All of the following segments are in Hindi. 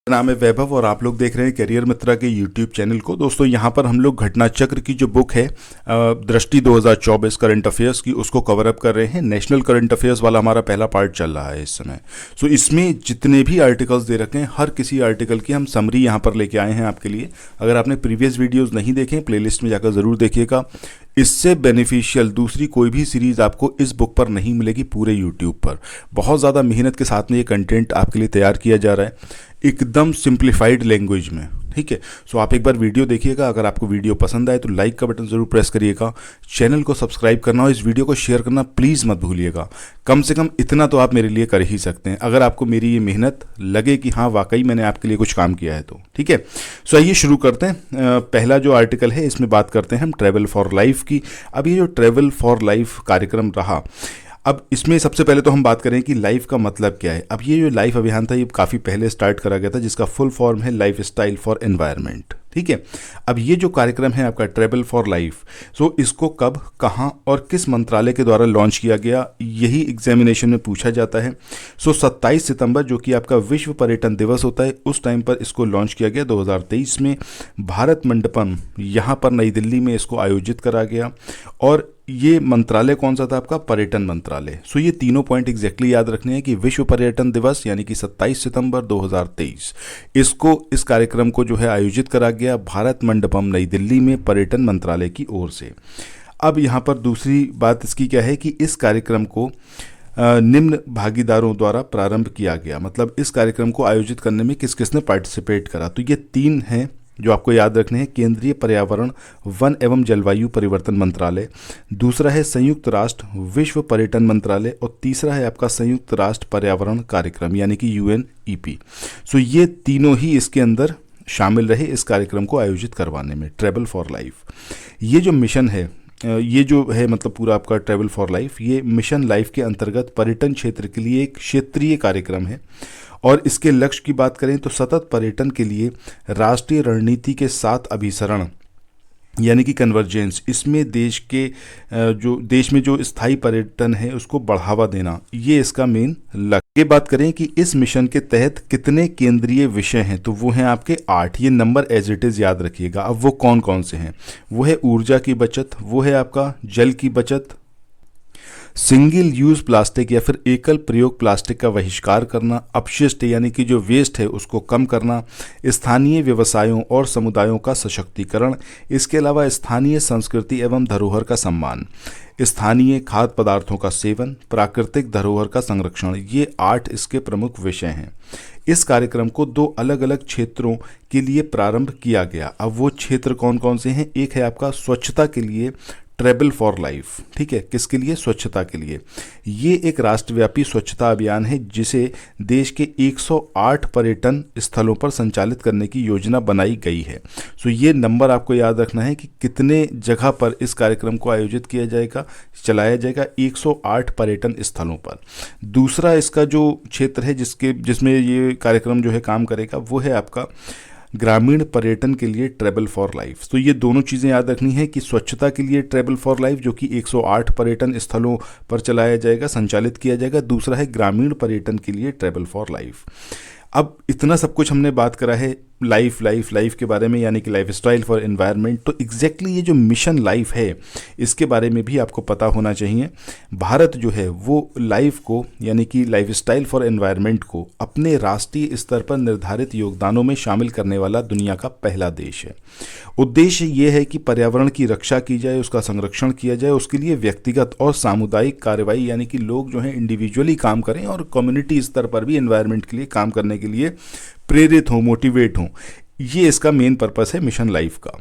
नाम है वैभव और आप लोग देख रहे हैं करियर मित्रा के यूट्यूब चैनल को। दोस्तों यहाँ पर हम लोग घटना चक्र की जो बुक है दृष्टि 2024 करंट अफेयर्स की, उसको कवर अप कर रहे हैं। नेशनल करंट अफेयर्स वाला हमारा पहला पार्ट चल रहा है इस समय। सो इसमें जितने भी आर्टिकल्स दे रखे हैं, हर किसी आर्टिकल की हम समरी यहाँ पर लेके आए हैं आपके लिए। अगर आपने प्रीवियस वीडियोज़ नहीं देखे, प्लेलिस्ट में जाकर ज़रूर देखिएगा। इससे बेनिफिशियल दूसरी कोई भी सीरीज़ आपको इस बुक पर नहीं मिलेगी पूरे यूट्यूब पर। बहुत ज़्यादा मेहनत के साथ में ये कंटेंट आपके लिए तैयार किया जा रहा है, एकदम सिंप्लीफाइड लैंग्वेज में। ठीक है, सो आप एक बार वीडियो देखिएगा। अगर आपको वीडियो पसंद आए तो लाइक का बटन ज़रूर प्रेस करिएगा, चैनल को सब्सक्राइब करना और इस वीडियो को शेयर करना प्लीज़ मत भूलिएगा। कम से कम इतना तो आप मेरे लिए कर ही सकते हैं, अगर आपको मेरी ये मेहनत लगे कि हाँ वाकई मैंने आपके लिए कुछ काम किया है तो। ठीक है, सो आइए शुरू करते हैं। पहला जो आर्टिकल है इसमें बात करते हैं हम ट्रैवल फॉर लाइफ की। अब ये जो ट्रैवल फॉर लाइफ कार्यक्रम रहा, अब इसमें सबसे पहले तो हम बात करें कि लाइफ का मतलब क्या है। अब ये जो लाइफ अभियान था ये काफ़ी पहले स्टार्ट करा गया था, जिसका फुल फॉर्म है लाइफ स्टाइल फॉर एनवायरनमेंट। ठीक है, अब ये जो कार्यक्रम है आपका ट्रैवल फॉर लाइफ, सो इसको कब, कहाँ और किस मंत्रालय के द्वारा लॉन्च किया गया, यही एग्जामिनेशन में पूछा जाता है। सो 27 सितंबर जो कि आपका विश्व पर्यटन दिवस होता है, उस टाइम पर इसको लॉन्च किया गया 2023 में। भारत मंडपम यहाँ पर नई दिल्ली में इसको आयोजित करा गया। और ये मंत्रालय कौन सा था आपका? पर्यटन मंत्रालय। सो ये तीनों पॉइंट एग्जैक्टली याद रखने हैं कि विश्व पर्यटन दिवस यानी कि 27 सितंबर 2023 इसको, इस कार्यक्रम को जो है आयोजित करा गया भारत मंडपम नई दिल्ली में पर्यटन मंत्रालय की ओर से। अब यहाँ पर दूसरी बात इसकी क्या है कि इस कार्यक्रम को निम्न भागीदारों द्वारा प्रारंभ किया गया। मतलब इस कार्यक्रम को आयोजित करने में किस किसने पार्टिसिपेट करा, तो ये तीन हैं जो आपको याद रखने हैं। केंद्रीय पर्यावरण, वन एवं जलवायु परिवर्तन मंत्रालय, दूसरा है संयुक्त राष्ट्र विश्व पर्यटन मंत्रालय और तीसरा है आपका संयुक्त राष्ट्र पर्यावरण कार्यक्रम यानी कि UNEP। सो ये तीनों ही इसके अंदर शामिल रहे इस कार्यक्रम को आयोजित करवाने में, ट्रैवल फॉर लाइफ। ये जो मिशन है, ये जो है मतलब पूरा आपका ट्रैवल फॉर लाइफ, ये मिशन लाइफ के अंतर्गत पर्यटन क्षेत्र के लिए एक क्षेत्रीय कार्यक्रम है। और इसके लक्ष्य की बात करें तो सतत पर्यटन के लिए राष्ट्रीय रणनीति के साथ अभिसरण यानी कि कन्वर्जेंस, इसमें देश में जो स्थायी पर्यटन है उसको बढ़ावा देना, ये इसका मेन लक्ष्य। ये बात करें कि इस मिशन के तहत कितने केंद्रीय विषय हैं, तो वो हैं आपके 8। ये नंबर एज इट इज़ याद रखिएगा। अब वो कौन कौन से हैं? वो है ऊर्जा की बचत, वो है आपका जल की बचत, सिंगल यूज़ प्लास्टिक या फिर एकल प्रयोग प्लास्टिक का बहिष्कार करना, अपशिष्ट यानी कि जो वेस्ट है उसको कम करना, स्थानीय व्यवसायों और समुदायों का सशक्तिकरण, इसके अलावा स्थानीय संस्कृति एवं धरोहर का सम्मान, स्थानीय खाद्य पदार्थों का सेवन, प्राकृतिक धरोहर का संरक्षण। ये 8 इसके प्रमुख विषय हैं। इस कार्यक्रम को 2 अलग अलग क्षेत्रों के लिए प्रारंभ किया गया। अब वो क्षेत्र कौन कौन से हैं? एक है आपका स्वच्छता के लिए ट्रैवल फॉर लाइफ। ठीक है, किसके लिए? स्वच्छता के लिए। ये एक राष्ट्रव्यापी स्वच्छता अभियान है जिसे देश के 108 पर्यटन स्थलों पर संचालित करने की योजना बनाई गई है। सो ये नंबर आपको याद रखना है कि कितने जगह पर इस कार्यक्रम को आयोजित किया जाएगा, चलाया जाएगा, 108 पर्यटन स्थलों पर। दूसरा इसका जो क्षेत्र है जिसमें ये कार्यक्रम जो है काम करेगा, वो है आपका ग्रामीण पर्यटन के लिए ट्रैवल फॉर लाइफ। तो ये दोनों चीज़ें याद रखनी है कि स्वच्छता के लिए ट्रैवल फॉर लाइफ जो कि 108 पर्यटन स्थलों पर चलाया जाएगा, संचालित किया जाएगा। दूसरा है ग्रामीण पर्यटन के लिए ट्रैवल फॉर लाइफ। अब इतना सब कुछ हमने बात करा है लाइफ के बारे में यानी कि लाइफ स्टाइल फॉर एनवायरनमेंट। तो एग्जैक्टली ये जो मिशन लाइफ है इसके बारे में भी आपको पता होना चाहिए। भारत जो है वो लाइफ को यानी कि लाइफ स्टाइल फॉर एनवायरनमेंट को अपने राष्ट्रीय स्तर पर निर्धारित योगदानों में शामिल करने वाला दुनिया का पहला देश है। उद्देश्य ये है कि पर्यावरण की रक्षा की जाए, उसका संरक्षण किया जाए। उसके लिए व्यक्तिगत और सामुदायिक कार्रवाई यानी कि लोग जो हैं इंडिविजुअली काम करें और कम्युनिटी स्तर पर भी एनवायरनमेंट के लिए काम करने के लिए प्रेरित हों, मोटिवेट हों। ये इसका मेन पर्पस है मिशन लाइफ का।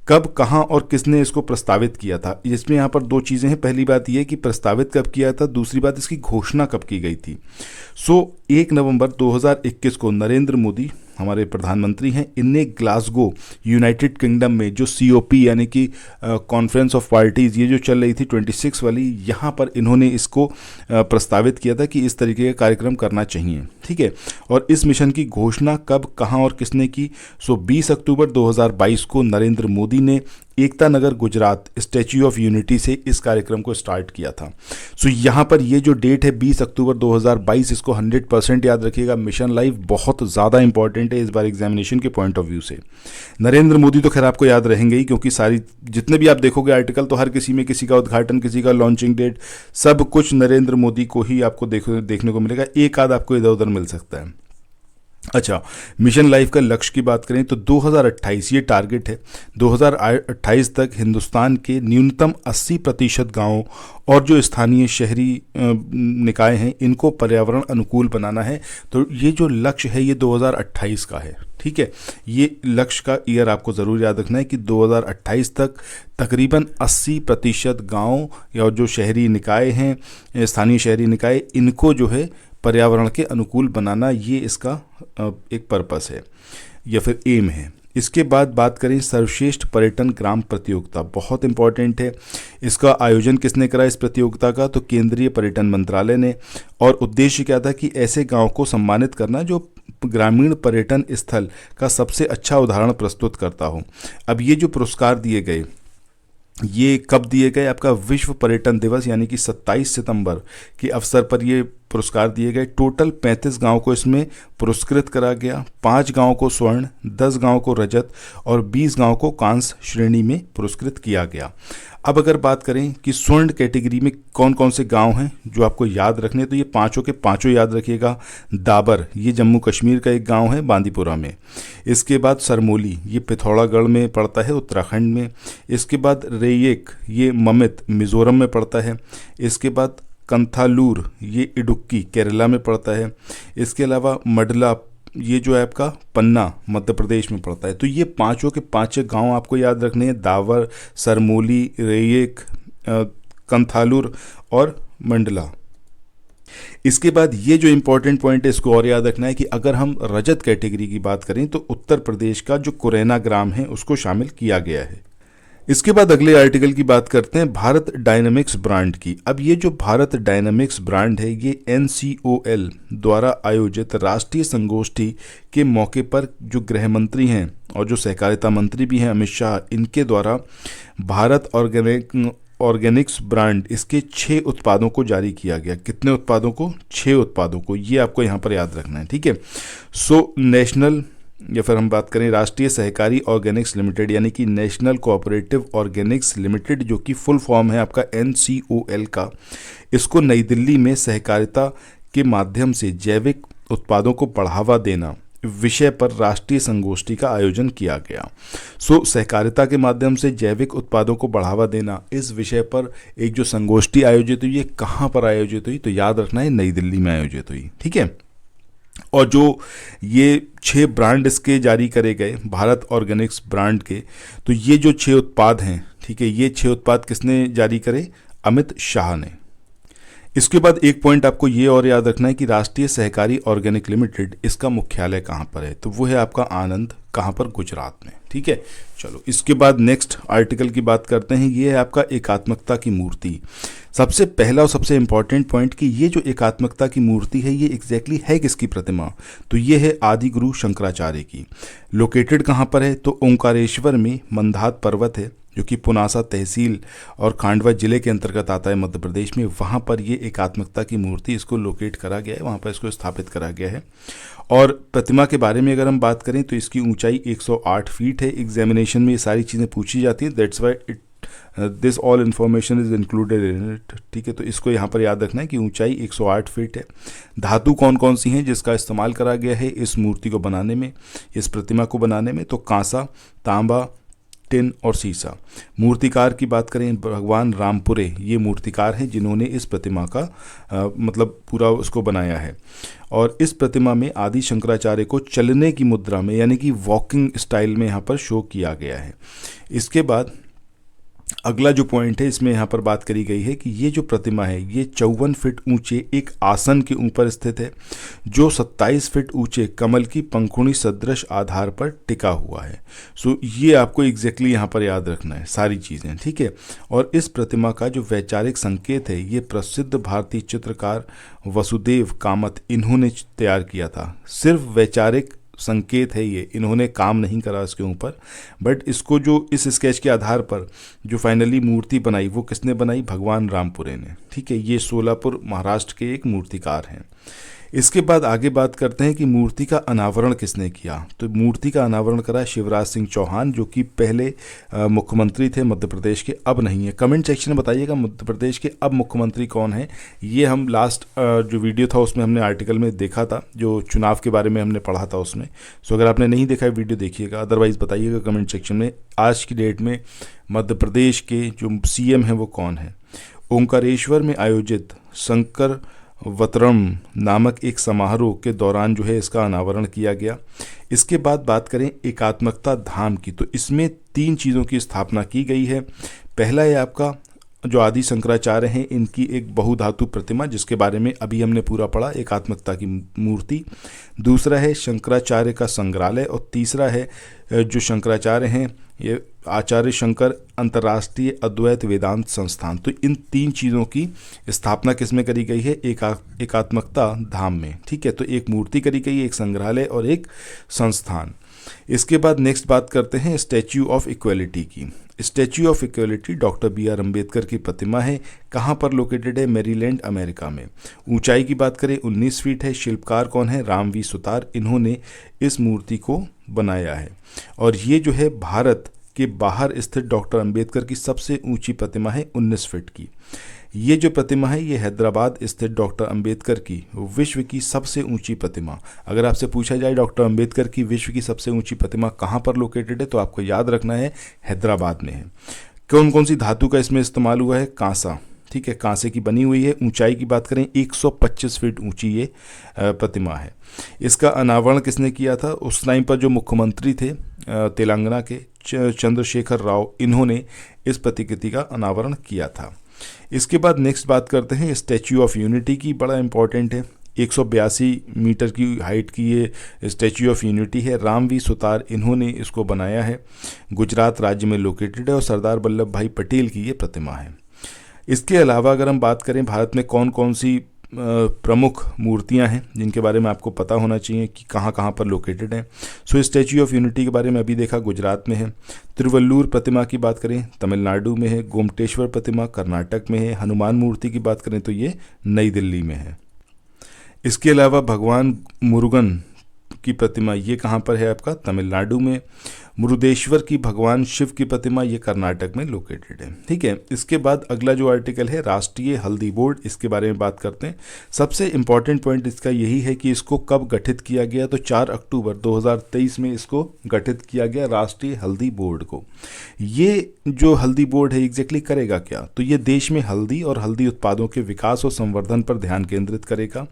कब, कहाँ और किसने इसको प्रस्तावित किया था? इसमें यहाँ पर 2 चीज़ें हैं। पहली बात ये कि प्रस्तावित कब किया था, दूसरी बात इसकी घोषणा कब की गई थी। 1 नवंबर 2021 को नरेंद्र मोदी हमारे प्रधानमंत्री हैं, इनने ग्लासगो यूनाइटेड किंगडम में जो COP यानी कि कॉन्फ्रेंस ऑफ पार्टीज़ ये जो चल रही थी 26 वाली, यहाँ पर इन्होंने इसको प्रस्तावित किया था कि इस तरीके का कार्यक्रम करना चाहिए। ठीक है, और इस मिशन की घोषणा कब, कहाँ और किसने की? 20 अक्टूबर 2022 को नरेंद्र मोदी ने Ekta Nagar Gujarat statue of unity से इस कार्यक्रम को स्टार्ट किया था। सो यहाँ पर ये जो डेट है 20 अक्टूबर 2022, इसको 100% याद रखिएगा। मिशन लाइफ बहुत ज़्यादा इंपॉर्टेंट है इस बार एग्जामिनेशन के पॉइंट ऑफ व्यू से। नरेंद्र मोदी तो खैर आपको याद रहेंगे ही, क्योंकि सारी जितने भी आप देखोगे आर्टिकल तो हर किसी में किसी का उद्घाटन, किसी का लॉन्चिंग डेट, सब कुछ नरेंद्र मोदी को ही आपको देखने को मिलेगा। एक आध आपको इधर उधर मिल सकता है। अच्छा, मिशन लाइफ का लक्ष्य की बात करें तो 2028 ये टारगेट है, 2028 तक हिंदुस्तान के न्यूनतम 80% गाँवों और जो स्थानीय शहरी निकाय हैं इनको पर्यावरण अनुकूल बनाना है। तो ये जो लक्ष्य है ये 2028 का है, ठीक है। ये लक्ष्य का ईयर आपको ज़रूर याद रखना है कि 2028 तक तकरीबन 80% गाँव या जो शहरी निकाय हैं, स्थानीय शहरी निकाय, इनको जो है पर्यावरण के अनुकूल बनाना, ये इसका एक पर्पस है या फिर एम है। इसके बाद बात करें सर्वश्रेष्ठ पर्यटन ग्राम प्रतियोगिता, बहुत इंपॉर्टेंट है। इसका आयोजन किसने करा इस प्रतियोगिता का? तो केंद्रीय पर्यटन मंत्रालय ने। और उद्देश्य क्या था कि ऐसे गांव को सम्मानित करना जो ग्रामीण पर्यटन स्थल का सबसे अच्छा उदाहरण प्रस्तुत करता हो। अब ये जो पुरस्कार दिए गए ये कब दिए गए? आपका विश्व पर्यटन दिवस यानी कि 27 सितंबर के अवसर पर ये पुरस्कार दिए गए। टोटल 35 गांव को इसमें पुरस्कृत करा गया। 5 गांव को स्वर्ण, 10 गांव को रजत और 20 गांव को कांस्य श्रेणी में पुरस्कृत किया गया। अब अगर बात करें कि स्वर्ण कैटेगरी में कौन कौन से गांव हैं जो आपको याद रखने, तो ये पांचों के पांचों याद रखिएगा। दाबर, ये जम्मू कश्मीर का एक गांव है बांदीपुरा में। इसके बाद सरमोली, ये पिथौरागढ़ में पड़ता है उत्तराखंड में। इसके बाद रेयक, ये ममित मिजोरम में पड़ता है। इसके बाद कंथालूर, ये इडुक्की केरला में पड़ता है। इसके अलावा मडला, ये जो है आपका पन्ना मध्य प्रदेश में पड़ता है। तो ये पांचों के पांच गांव आपको याद रखने हैं, दावर, सरमोली, रेयक, कंथालूर और मंडला। इसके बाद ये जो इंपॉर्टेंट पॉइंट है इसको और याद रखना है कि अगर हम रजत कैटेगरी की बात करें तो उत्तर प्रदेश का जो कुरैना ग्राम है उसको शामिल किया गया है। इसके बाद अगले आर्टिकल की बात करते हैं भारत डायनामिक्स ब्रांड की। अब ये जो भारत डायनामिक्स ब्रांड है ये NCOL द्वारा आयोजित राष्ट्रीय संगोष्ठी के मौके पर जो गृह मंत्री हैं और जो सहकारिता मंत्री भी हैं अमित शाह, इनके द्वारा भारत ऑर्गेनिक्स ब्रांड, इसके 6 उत्पादों को जारी किया गया। कितने उत्पादों को? 6 उत्पादों को। ये आपको यहाँ पर याद रखना है, ठीक है। सो नेशनल या फिर हम बात करें राष्ट्रीय सहकारी ऑर्गेनिक्स लिमिटेड यानी कि नेशनल कोऑपरेटिव ऑर्गेनिक्स लिमिटेड, जो कि फुल फॉर्म है आपका NCOL का, इसको नई दिल्ली में सहकारिता के माध्यम से जैविक उत्पादों को बढ़ावा देना विषय पर राष्ट्रीय संगोष्ठी का आयोजन किया गया। सो सहकारिता के माध्यम से जैविक उत्पादों को बढ़ावा देना, इस विषय पर एक जो संगोष्ठी आयोजित हुई, ये कहाँ पर आयोजित हुई? तो याद रखना है नई दिल्ली में आयोजित हुई, ठीक है। और जो ये 6 ब्रांड इसके जारी करे गए भारत ऑर्गेनिक्स ब्रांड के, तो ये जो 6 उत्पाद हैं, ठीक है, ये 6 उत्पाद किसने जारी करे? अमित शाह ने। इसके बाद एक पॉइंट आपको ये और याद रखना है कि राष्ट्रीय सहकारी ऑर्गेनिक लिमिटेड, इसका मुख्यालय कहाँ पर है? तो वो है आपका आनंद, कहाँ पर? गुजरात में, ठीक है। चलो इसके बाद नेक्स्ट आर्टिकल की बात करते हैं। ये है आपका एकात्मकता की मूर्ति। सबसे पहला और सबसे इंपॉर्टेंट पॉइंट कि ये जो एकात्मकता की मूर्ति है ये एग्जैक्टली है किसकी प्रतिमा? तो ये है आदि गुरु शंकराचार्य की। लोकेटेड कहाँ पर है? तो ओंकारेश्वर में मंदात पर्वत है जो कि पुनासा तहसील और खांडवा जिले के अंतर्गत आता है मध्य प्रदेश में। वहाँ पर ये एकात्मकता की मूर्ति इसको लोकेट करा गया है, वहाँ पर इसको स्थापित करा गया है। और प्रतिमा के बारे में अगर हम बात करें तो इसकी ऊंचाई 108 फीट है। एग्जामिनेशन में ये सारी चीज़ें पूछी जाती हैं, that's why this all information is included in it, ठीक है। तो इसको यहाँ पर याद रखना है कि ऊंचाई 108 फीट है। धातु कौन कौन सी हैं जिसका इस्तेमाल करा गया है इस मूर्ति को बनाने में, इस प्रतिमा को बनाने में? तो कांसा, तांबा, टिन और सीसा। मूर्तिकार की बात करें, भगवान रामपुरे ये मूर्तिकार हैं जिन्होंने इस प्रतिमा का मतलब पूरा उसको बनाया है। और इस प्रतिमा में आदि शंकराचार्य को चलने की मुद्रा में यानी कि वॉकिंग स्टाइल में यहाँ पर शो किया गया है। इसके बाद अगला जो पॉइंट है इसमें यहाँ पर बात करी गई है कि ये जो प्रतिमा है ये 54 फीट ऊंचे एक आसन के ऊपर स्थित है जो 27 फीट ऊंचे कमल की पंखुड़ी सदृश आधार पर टिका हुआ है। सो ये आपको एग्जैक्टली यहाँ पर याद रखना है सारी चीज़ें, ठीक है। और इस प्रतिमा का जो वैचारिक संकेत है ये प्रसिद्ध भारतीय चित्रकार वसुदेव कामत इन्होंने तैयार किया था। सिर्फ वैचारिक संकेत है ये, इन्होंने काम नहीं करा इसके ऊपर। बट इसको जो इस स्केच के आधार पर जो फाइनली मूर्ति बनाई वो किसने बनाई, भगवान रामपुरे ने। ठीक है, ये सोलापुर महाराष्ट्र के एक मूर्तिकार हैं। इसके बाद आगे बात करते हैं कि मूर्ति का अनावरण किसने किया। तो मूर्ति का अनावरण करा शिवराज सिंह चौहान, जो कि पहले मुख्यमंत्री थे मध्य प्रदेश के, अब नहीं है। कमेंट सेक्शन में बताइएगा मध्य प्रदेश के अब मुख्यमंत्री कौन है। ये हम लास्ट जो वीडियो था उसमें हमने आर्टिकल में देखा था, जो चुनाव के बारे में हमने पढ़ा था उसमें। सो अगर आपने नहीं देखा है वीडियो देखिएगा, अदरवाइज़ बताइएगा कमेंट सेक्शन में आज की डेट में मध्य प्रदेश के जो सीएम हैं वो कौन है। ओंकारेश्वर में आयोजित शंकर वतरम नामक एक समारोह के दौरान जो है इसका अनावरण किया गया। इसके बाद बात करें एकात्मकता धाम की, तो इसमें 3 चीज़ों की स्थापना की गई है। पहला है आपका जो आदि शंकराचार्य हैं इनकी एक बहुधातु प्रतिमा, जिसके बारे में अभी हमने पूरा पढ़ा, एकात्मकता की मूर्ति। दूसरा है शंकराचार्य का संग्रहालय, और तीसरा है जो शंकराचार्य हैं ये आचार्य शंकर अंतर्राष्ट्रीय अद्वैत वेदांत संस्थान। तो इन 3 चीज़ों की स्थापना किसमें करी गई है, एकात्मकता धाम में। ठीक है, तो एक मूर्ति करी गई है, एक संग्रहालय और एक संस्थान। इसके बाद नेक्स्ट बात करते हैं स्टैच्यू ऑफ इक्वलिटी की। Statue of equality doctor BR Ambedkar की प्रतिमा है। कहाँ पर लोकेटेड है, मैरीलैंड अमेरिका में। ऊंचाई की बात करें 19 फीट है। शिल्पकार कौन है, राम वी सुतार, इन्होंने इस मूर्ति को बनाया है। और ये जो है भारत के बाहर स्थित डॉक्टर अम्बेडकर की सबसे ऊंची प्रतिमा है 19 फीट की। ये जो प्रतिमा है ये हैदराबाद स्थित डॉक्टर अम्बेडकर की विश्व की सबसे ऊंची प्रतिमा। अगर आपसे पूछा जाए डॉक्टर अम्बेडकर की विश्व की सबसे ऊंची प्रतिमा कहाँ पर लोकेटेड है, तो आपको याद रखना है हैदराबाद में है। कौन कौन सी धातु का इसमें इस्तेमाल हुआ है, कांसा। ठीक है, कांसे की बनी हुई है। ऊंचाई की बात करें 125 फीट ऊंची ये प्रतिमा है। इसका अनावरण किसने किया था, उस टाइम पर जो मुख्यमंत्री थे तेलंगाना के चंद्रशेखर राव, इन्होंने इस प्रतिकृति का अनावरण किया था। इसके बाद नेक्स्ट बात करते हैं स्टैच्यू ऑफ यूनिटी की। बड़ा इंपॉर्टेंट है, 182 मीटर की हाइट की ये स्टैच्यू ऑफ यूनिटी है। राम वी सुतार इन्होंने इसको बनाया है। गुजरात राज्य में लोकेटेड है और सरदार वल्लभ भाई पटेल की ये प्रतिमा है। इसके अलावा अगर हम बात करें भारत में कौन कौन सी प्रमुख मूर्तियां हैं जिनके बारे में आपको पता होना चाहिए कि कहाँ कहाँ पर लोकेटेड हैं। सो स्टैच्यू ऑफ यूनिटी के बारे में अभी देखा, गुजरात में है। तिरुवल्लुर प्रतिमा की बात करें तमिलनाडु में है। गोमटेश्वर प्रतिमा कर्नाटक में है। हनुमान मूर्ति की बात करें तो ये नई दिल्ली में है। इसके अलावा भगवान मुरुगन की प्रतिमा ये कहाँ पर है, आपका तमिलनाडु में। मुरुदेश्वर की भगवान शिव की प्रतिमा ये कर्नाटक में लोकेटेड है। ठीक है, इसके बाद अगला जो आर्टिकल है राष्ट्रीय हल्दी बोर्ड, इसके बारे में बात करते हैं। सबसे इम्पॉर्टेंट पॉइंट इसका यही है कि इसको कब गठित किया गया, तो 4 अक्टूबर 2023 में इसको गठित किया गया राष्ट्रीय हल्दी बोर्ड को। ये जो हल्दी बोर्ड है एग्जैक्टली करेगा क्या, तो ये देश में हल्दी और हल्दी उत्पादों के विकास और संवर्धन पर ध्यान केंद्रित करेगा।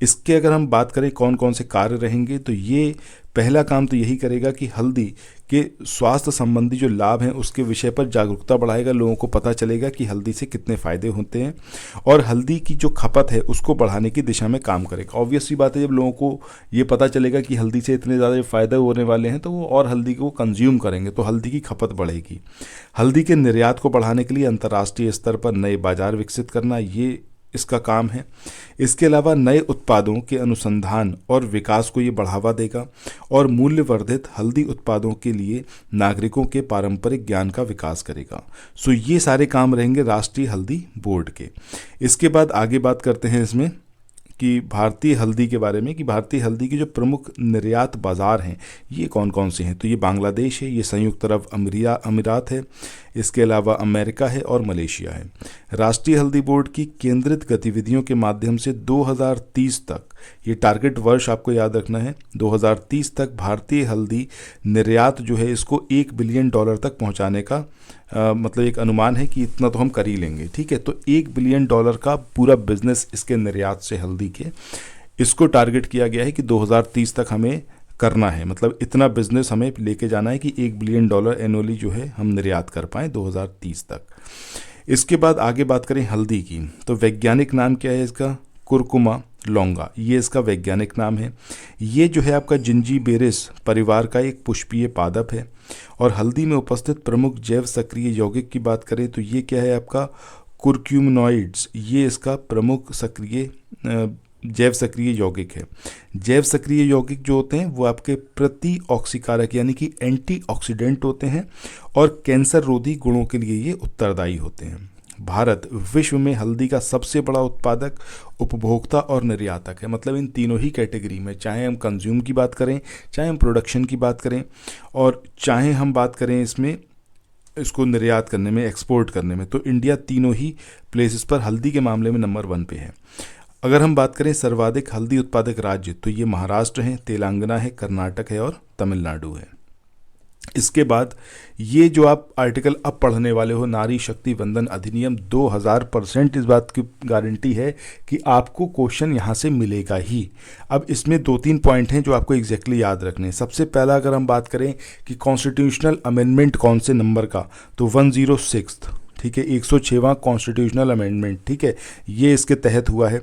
इसके अगर हम बात करें कौन कौन से कार्य रहेंगे, तो ये पहला काम तो यही करेगा कि हल्दी के स्वास्थ्य संबंधी जो लाभ हैं उसके विषय पर जागरूकता बढ़ाएगा। लोगों को पता चलेगा कि हल्दी से कितने फ़ायदे होते हैं, और हल्दी की जो खपत है उसको बढ़ाने की दिशा में काम करेगा। ऑब्वियस सी बात है, जब लोगों को ये पता चलेगा कि हल्दी से इतने ज़्यादा फ़ायदे होने वाले हैं तो वो और हल्दी को कंज्यूम करेंगे, तो हल्दी की खपत बढ़ेगी। हल्दी के निर्यात को बढ़ाने के लिए अंतर्राष्ट्रीय स्तर पर नए बाजार विकसित करना, ये इसका काम है। इसके अलावा नए उत्पादों के अनुसंधान और विकास को ये बढ़ावा देगा, और मूल्यवर्धित हल्दी उत्पादों के लिए नागरिकों के पारंपरिक ज्ञान का विकास करेगा। सो ये सारे काम रहेंगे राष्ट्रीय हल्दी बोर्ड के। इसके बाद आगे बात करते हैं इसमें कि भारतीय हल्दी के बारे में, कि भारतीय हल्दी के जो प्रमुख निर्यात बाज़ार हैं ये कौन कौन से हैं, तो ये बांग्लादेश है, ये संयुक्त अरब अमीरात है, इसके अलावा अमेरिका है और मलेशिया है। राष्ट्रीय हल्दी बोर्ड की केंद्रित गतिविधियों के माध्यम से 2030 तक, ये टारगेट वर्ष आपको याद रखना है, 2030 तक भारतीय हल्दी निर्यात जो है इसको $1 बिलियन तक पहुंचाने का मतलब एक अनुमान है कि इतना तो हम कर ही लेंगे। ठीक है, तो $1 बिलियन का पूरा बिजनेस इसके निर्यात से हल्दी के, इसको टारगेट किया गया है कि 2030 तक हमें करना है। मतलब इतना बिजनेस हमें लेके जाना है कि $1 बिलियन एनुअली जो है हम निर्यात कर पाएँ 2030 तक। इसके बाद आगे बात करें हल्दी की, तो वैज्ञानिक नाम क्या है इसका, कुरकुमा लौंगा, ये इसका वैज्ञानिक नाम है। ये जो है आपका जिंजीबेरेस परिवार का एक पुष्पीय पादप है। और हल्दी में उपस्थित प्रमुख जैव सक्रिय यौगिक की बात करें तो ये क्या है आपका कुरक्यूमिनॉइड्स, ये इसका प्रमुख सक्रिय जैव सक्रिय यौगिक है। जैव सक्रिय यौगिक जो होते हैं वो आपके प्रति ऑक्सीकारक यानी कि एंटीऑक्सीडेंट होते हैं और कैंसर रोधी गुणों के लिए ये उत्तरदायी होते हैं। भारत विश्व में हल्दी का सबसे बड़ा उत्पादक, उपभोक्ता और निर्यातक है। मतलब इन तीनों ही कैटेगरी में, चाहे हम कंज्यूम की बात करें, चाहे हम प्रोडक्शन की बात करें, और चाहे हम बात करें इसमें इसको निर्यात करने में, एक्सपोर्ट करने में, तो इंडिया तीनों ही प्लेसेस पर हल्दी के मामले में नंबर 1 पे है। अगर हम बात करें सर्वाधिक हल्दी उत्पादक राज्य, तो ये महाराष्ट्र है, तेलंगाना है, कर्नाटक है और तमिलनाडु है। इसके बाद ये जो आप आर्टिकल अब पढ़ने वाले हो, नारी शक्ति वंदन अधिनियम, 2000% इस बात की गारंटी है कि आपको क्वेश्चन यहाँ से मिलेगा ही। अब इसमें 2-3 पॉइंट हैं जो आपको एग्जैक्टली याद रखने हैं। सबसे पहला अगर हम बात करें कि कॉन्स्टिट्यूशनल अमेंडमेंट कौन से नंबर का, तो 106, ठीक है, 106वां कॉन्स्टिट्यूशनल अमेंडमेंट, ठीक है, ये इसके तहत हुआ है।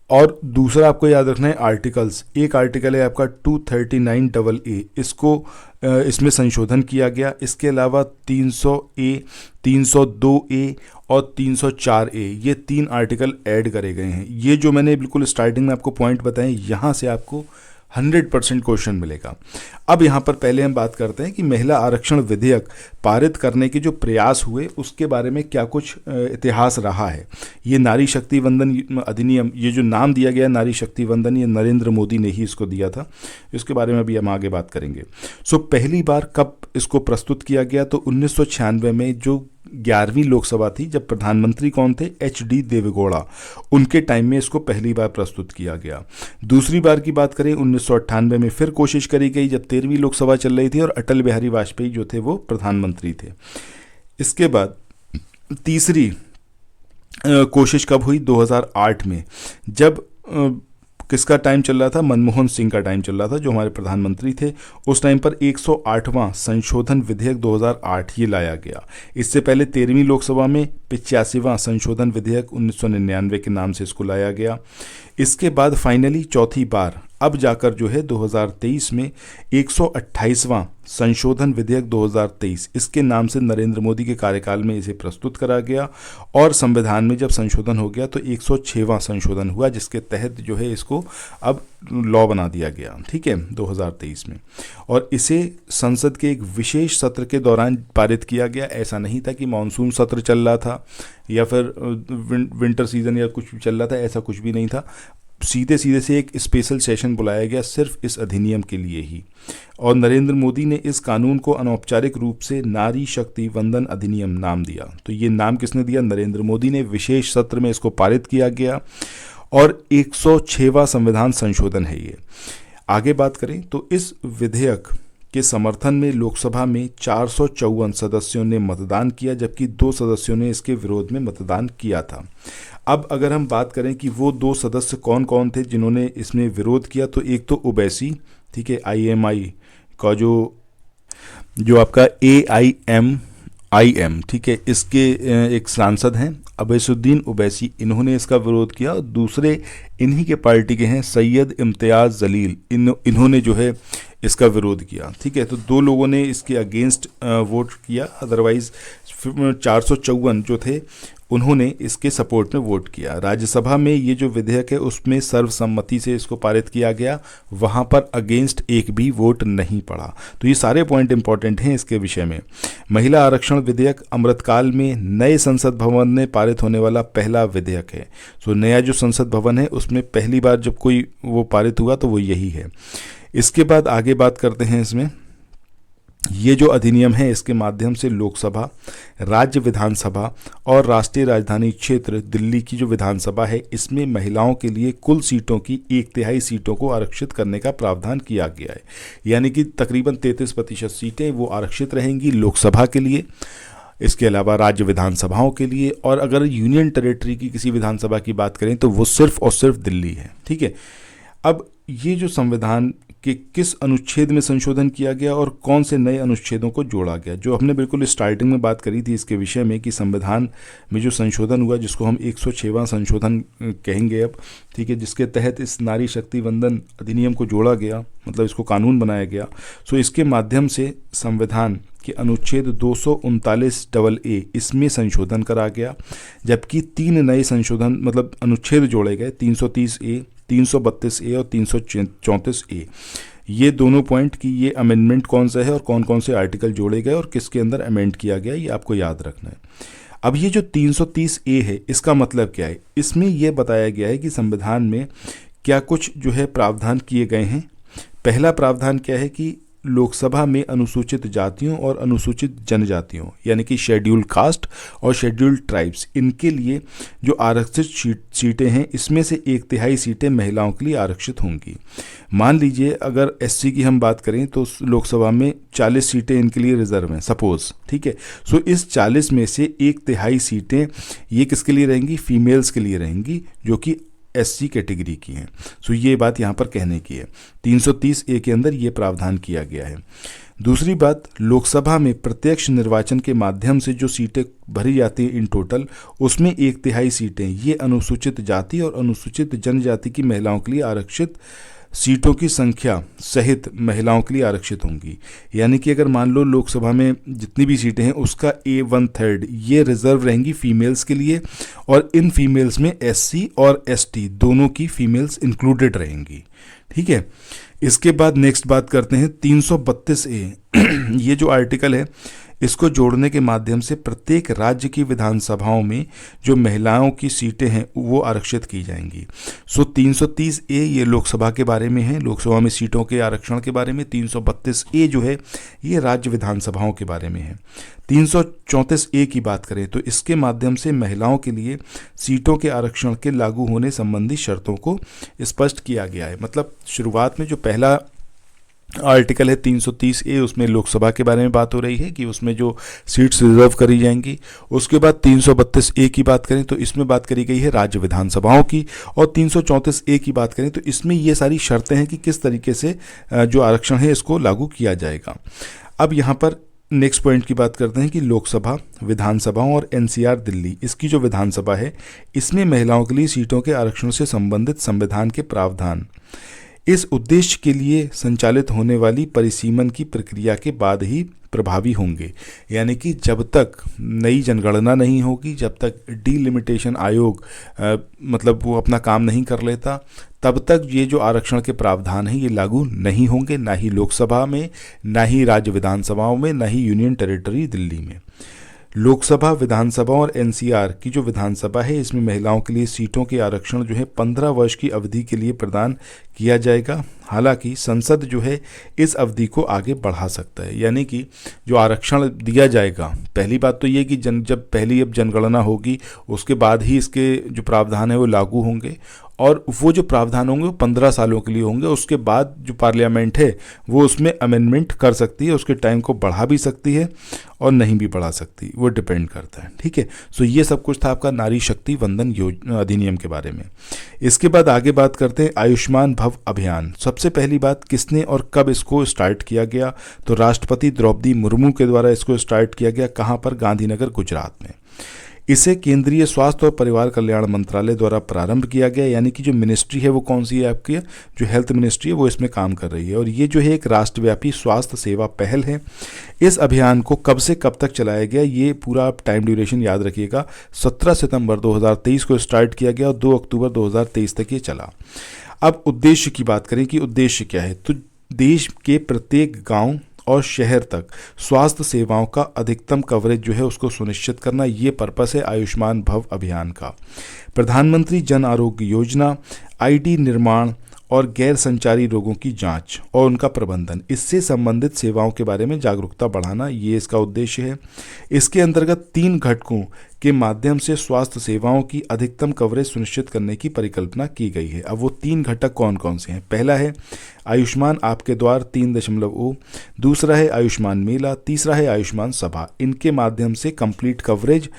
और दूसरा आपको याद रखना है आर्टिकल्स। एक आर्टिकल है आपका 239AA, इसको इसमें संशोधन किया गया। इसके अलावा 300A, 302A और 304A, ये 3 आर्टिकल ऐड करे गए हैं। ये जो मैंने बिल्कुल स्टार्टिंग में आपको पॉइंट बताए, यहाँ से आपको 100% क्वेश्चन मिलेगा। अब यहाँ पर पहले हम बात करते हैं कि महिला आरक्षण विधेयक पारित करने के जो प्रयास हुए उसके बारे में क्या कुछ इतिहास रहा है। ये नारी शक्ति वंदन अधिनियम, ये जो नाम दिया गया नारी शक्ति वंदन, ये नरेंद्र मोदी ने ही इसको दिया था। इसके बारे में अभी हम आगे बात करेंगे। पहली बार कब इसको प्रस्तुत किया गया, तो 1996 में जो 11वीं लोकसभा थी, जब प्रधानमंत्री कौन थे, HD देवेगौड़ा, उनके टाइम में इसको पहली बार प्रस्तुत किया गया। दूसरी बार की बात करें 1998 में फिर कोशिश करी गई, जब 13वीं लोकसभा चल रही थी और अटल बिहारी वाजपेयी जो थे वो प्रधानमंत्री थे। इसके बाद तीसरी कोशिश कब हुई, 2008 में, जब किसका टाइम चल रहा था, मनमोहन सिंह का टाइम चल रहा था जो हमारे प्रधानमंत्री थे। उस टाइम पर 108वां संशोधन विधेयक 2008 ये लाया गया। इससे पहले 13वीं लोकसभा में 85वां संशोधन विधेयक 1999 के नाम से इसको लाया गया। इसके बाद फाइनली चौथी बार अब जाकर जो है 2023 में 128वां संशोधन विधेयक 2023, इसके नाम से नरेंद्र मोदी के कार्यकाल में इसे प्रस्तुत करा गया। और संविधान में जब संशोधन हो गया तो 106वां संशोधन हुआ, जिसके तहत जो है इसको अब लॉ बना दिया गया, ठीक है, 2023 में। और इसे संसद के एक विशेष सत्र के दौरान पारित किया गया। ऐसा नहीं था कि मानसून सत्र चल रहा था या फिर विंटर सीजन या कुछ चल रहा था, ऐसा कुछ भी नहीं था। सीधे सीधे से एक स्पेशल सेशन बुलाया गया सिर्फ इस अधिनियम के लिए ही। और नरेंद्र मोदी ने इस कानून को अनौपचारिक रूप से नारी शक्ति वंदन अधिनियम नाम दिया। तो ये नाम किसने दिया, नरेंद्र मोदी ने। विशेष सत्र में इसको पारित किया गया और 106वां संविधान संशोधन है ये। आगे बात करें तो इस विधेयक के समर्थन में लोकसभा में 454 सदस्यों ने मतदान किया, जबकि 2 सदस्यों ने इसके विरोध में मतदान किया था। अब अगर हम बात करें कि वो 2 सदस्य कौन कौन थे जिन्होंने इसमें विरोध किया, तो एक तो ओवैसी, ठीक है, IMI का जो आपका AIM, ठीक है, इसके एक सांसद हैं अबैसुद्दीन ओवैसी, इन्होंने इसका विरोध किया। दूसरे इन्हीं के पार्टी के हैं सैयद इम्तियाज़ जलील, इन्होंने जो है इसका विरोध किया, ठीक है। तो 2 लोगों ने इसके अगेंस्ट वोट किया, अदरवाइज 454 जो थे उन्होंने इसके सपोर्ट में वोट किया। राज्यसभा में ये जो विधेयक है उसमें सर्वसम्मति से इसको पारित किया गया, वहाँ पर अगेंस्ट एक भी वोट नहीं पड़ा। तो ये सारे पॉइंट इंपॉर्टेंट हैं इसके विषय में। महिला आरक्षण विधेयक अमृतकाल में नए संसद भवन में पारित होने वाला पहला विधेयक है। सो नया जो संसद भवन है उसमें पहली बार जब कोई वो पारित हुआ तो वो यही है। इसके बाद आगे बात करते हैं इसमें, ये जो अधिनियम है इसके माध्यम से लोकसभा, राज्य विधानसभा और राष्ट्रीय राजधानी क्षेत्र दिल्ली की जो विधानसभा है इसमें महिलाओं के लिए कुल सीटों की 1/3 सीटों को आरक्षित करने का प्रावधान किया गया है। यानी कि तकरीबन 33% सीटें वो आरक्षित रहेंगी लोकसभा के लिए, इसके अलावा राज्य विधानसभाओं के लिए, और अगर यूनियन टेरिटरी की किसी विधानसभा की बात करें तो वो सिर्फ और सिर्फ दिल्ली है, ठीक है। अब ये जो संविधान के किस अनुच्छेद में संशोधन किया गया और कौन से नए अनुच्छेदों को जोड़ा गया, जो हमने बिल्कुल स्टार्टिंग में बात करी थी इसके विषय में कि संविधान में जो संशोधन हुआ जिसको हम 106वां संशोधन कहेंगे अब, ठीक है, जिसके तहत इस नारी शक्ति वंदन अधिनियम को जोड़ा गया, मतलब इसको कानून बनाया गया। सो इसके माध्यम से संविधान कि अनुच्छेद 239 डबल ए इसमें संशोधन करा गया, जबकि 3 नए संशोधन मतलब अनुच्छेद जोड़े गए 330 ए, 332 ए और 334 ए। ये दोनों पॉइंट की ये अमेंडमेंट कौन सा है और कौन कौन से आर्टिकल जोड़े गए और किसके अंदर अमेंड किया गया, ये आपको याद रखना है। अब ये जो 330 ए है इसका मतलब क्या है, इसमें यह बताया गया है कि संविधान में क्या कुछ जो है प्रावधान किए गए हैं। पहला प्रावधान क्या है कि लोकसभा में अनुसूचित जातियों और अनुसूचित जनजातियों यानी कि शेड्यूल कास्ट और शेड्यूल ट्राइब्स, इनके लिए जो आरक्षित सीटें हैं इसमें से 1/3 सीटें महिलाओं के लिए आरक्षित होंगी। मान लीजिए अगर एससी की हम बात करें तो लोकसभा में 40 सीटें इनके लिए रिजर्व हैं सपोज, ठीक है। सो इस 40 में से 1/3 सीटें ये किसके लिए रहेंगी, फीमेल्स के लिए रहेंगी जो कि एससी कैटेगरी की हैं। सो ये बात यहाँ पर कहने की है, 330 ए के अंदर ये प्रावधान किया गया है। दूसरी बात, लोकसभा में प्रत्यक्ष निर्वाचन के माध्यम से जो सीटें भरी जाती हैं इन टोटल, उसमें 1/3 सीटें ये अनुसूचित जाति और अनुसूचित जनजाति की महिलाओं के लिए आरक्षित सीटों की संख्या सहित महिलाओं के लिए आरक्षित होंगी। यानी कि अगर मान लो लोकसभा में जितनी भी सीटें हैं उसका 1/3 ये रिजर्व रहेंगी फीमेल्स के लिए, और इन फीमेल्स में एससी और एसटी दोनों की फीमेल्स इंक्लूडेड रहेंगी, ठीक है। इसके बाद नेक्स्ट बात करते हैं 332 ए ये जो आर्टिकल है इसको जोड़ने के माध्यम से प्रत्येक राज्य की विधानसभाओं में जो महिलाओं की सीटें हैं वो आरक्षित की जाएंगी। सो 330 ए ये लोकसभा के बारे में है, लोकसभा में सीटों के आरक्षण के बारे में। 332 ए जो है ये राज्य विधानसभाओं के बारे में है। 334 ए की बात करें तो इसके माध्यम से महिलाओं के लिए सीटों के आरक्षण के लागू होने संबंधी शर्तों को स्पष्ट किया गया है। मतलब शुरुआत में जो पहला आर्टिकल है 330 ए उसमें लोकसभा के बारे में बात हो रही है कि उसमें जो सीट्स रिजर्व करी जाएंगी। उसके बाद 332 ए की बात करें तो इसमें बात करी गई है राज्य विधानसभाओं की, और 334 ए की बात करें तो इसमें ये सारी शर्तें हैं कि किस तरीके से जो आरक्षण है इसको लागू किया जाएगा। अब यहाँ पर नेक्स्ट पॉइंट की बात करते हैं कि लोकसभा, विधानसभाओं और एनसीआर दिल्ली इसकी जो विधानसभा है इसमें महिलाओं के लिए सीटों के आरक्षण से संबंधित संविधान के प्रावधान इस उद्देश्य के लिए संचालित होने वाली परिसीमन की प्रक्रिया के बाद ही प्रभावी होंगे। यानी कि जब तक नई जनगणना नहीं होगी, जब तक डीलिमिटेशन आयोग मतलब वो अपना काम नहीं कर लेता, तब तक ये जो आरक्षण के प्रावधान हैं ये लागू नहीं होंगे, ना ही लोकसभा में, ना ही राज्य विधानसभाओं में, ना ही यूनियन टेरिटरी दिल्ली में। लोकसभा, विधानसभा और एनसीआर की जो विधानसभा है इसमें महिलाओं के लिए सीटों के आरक्षण जो है 15 वर्ष की अवधि के लिए प्रदान किया जाएगा। हालांकि संसद जो है इस अवधि को आगे बढ़ा सकता है। यानी कि जो आरक्षण दिया जाएगा, पहली बात तो ये कि जब पहली अब जनगणना होगी उसके बाद ही इसके जो प्रावधान है वो लागू होंगे, और वो जो प्रावधान होंगे वो 15 सालों के लिए होंगे। उसके बाद जो पार्लियामेंट है वो उसमें अमेंडमेंट कर सकती है, उसके टाइम को बढ़ा भी सकती है और नहीं भी बढ़ा सकती, वो डिपेंड करता है, ठीक है। सो ये सब कुछ था आपका नारी शक्ति वंदन अधिनियम के बारे में। इसके बाद आगे बात करते हैं आयुष्मान भव अभियान। सबसे पहली बात, किसने और कब इसको स्टार्ट किया गया, तो राष्ट्रपति द्रौपदी मुर्मू के द्वारा इसको स्टार्ट किया गया। कहाँ पर, गांधीनगर गुजरात में। इसे केंद्रीय स्वास्थ्य और परिवार कल्याण मंत्रालय द्वारा प्रारंभ किया गया। यानी कि जो मिनिस्ट्री है वो कौन सी है आपकी, जो हेल्थ मिनिस्ट्री है वो इसमें काम कर रही है, और ये जो है एक राष्ट्रव्यापी स्वास्थ्य सेवा पहल है। इस अभियान को कब से कब तक चलाया गया, ये पूरा आप टाइम ड्यूरेशन याद रखिएगा। 17 सितंबर 2023 को स्टार्ट किया गया और 2 अक्टूबर 2023 तक ये चला। अब उद्देश्य की बात करें कि उद्देश्य क्या है, तो देश के प्रत्येक गाँव और शहर तक स्वास्थ्य सेवाओं का अधिकतम कवरेज जो है उसको सुनिश्चित करना, ये पर्पस है आयुष्मान भव अभियान का। प्रधानमंत्री जन आरोग्य योजना, आईडी निर्माण और गैर संचारी रोगों की जांच और उनका प्रबंधन, इससे संबंधित सेवाओं के बारे में जागरूकता बढ़ाना, ये इसका उद्देश्य है। इसके अंतर्गत 3 घटकों के माध्यम से स्वास्थ्य सेवाओं की अधिकतम कवरेज सुनिश्चित करने की परिकल्पना की गई है। अब वो 3 घटक कौन कौन से हैं? पहला है आयुष्मान आपके द्वार 3.0, दूसरा है आयुष्मान मेला, तीसरा है आयुष्मान सभा। इनके माध्यम से कंप्लीट कवरेज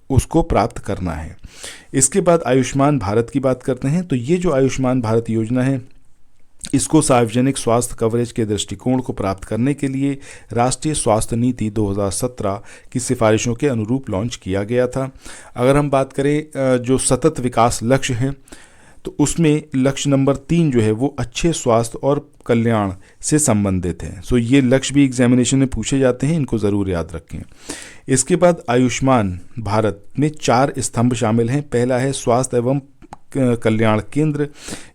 उसको प्राप्त करना है। इसके बाद आयुष्मान भारत की बात करते हैं। तो ये जो आयुष्मान भारत योजना है इसको सार्वजनिक स्वास्थ्य कवरेज के दृष्टिकोण को प्राप्त करने के लिए राष्ट्रीय स्वास्थ्य नीति 2017 की सिफारिशों के अनुरूप लॉन्च किया गया था। अगर हम बात करें जो सतत विकास लक्ष्य हैं तो उसमें लक्ष्य नंबर 3 जो है वो अच्छे स्वास्थ्य और कल्याण से संबंधित है। सो ये लक्ष्य भी एग्जामिनेशन में पूछे जाते हैं, इनको ज़रूर याद रखें। इसके बाद आयुष्मान भारत में 4 स्तंभ शामिल हैं। पहला है स्वास्थ्य एवं कल्याण केंद्र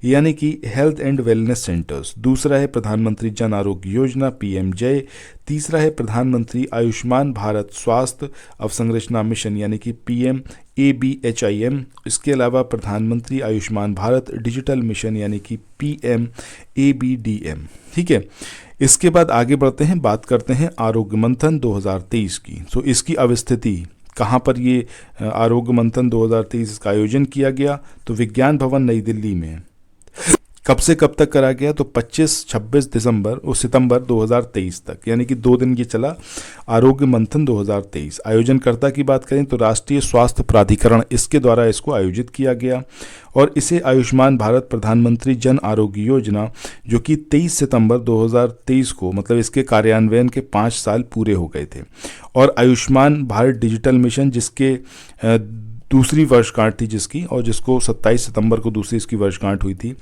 यानी कि हेल्थ एंड वेलनेस सेंटर्स। दूसरा है प्रधानमंत्री जन आरोग्य योजना पीएमजे। तीसरा है प्रधानमंत्री आयुष्मान भारत स्वास्थ्य अवसंरचना मिशन यानी कि PMABHIM। इसके अलावा प्रधानमंत्री आयुष्मान भारत डिजिटल मिशन यानी कि PMABDM। ठीक है, इसके बाद आगे बढ़ते हैं, बात करते हैं आरोग्य मंथन 2023 की। सो इसकी अवस्थिति कहाँ पर ये आरोग्य मंथन 2023 का आयोजन किया गया, तो विज्ञान भवन नई दिल्ली में। कब से कब तक करा गया, तो 25-26 सितंबर 2023 तक, यानी कि 2 दिन ये चला आरोग्य मंथन 2023। आयोजनकर्ता की बात करें तो राष्ट्रीय स्वास्थ्य प्राधिकरण, इसके द्वारा इसको आयोजित किया गया और इसे आयुष्मान भारत प्रधानमंत्री जन आरोग्य योजना, जो कि 23 सितंबर 2023 को, मतलब इसके कार्यान्वयन के 5 साल पूरे हो गए थे, और आयुष्मान भारत डिजिटल मिशन जिसके दूसरी वर्षगांठ थी जिसकी, और जिसको 27 सितंबर को दूसरी इसकी वर्षगांठ हुई थी,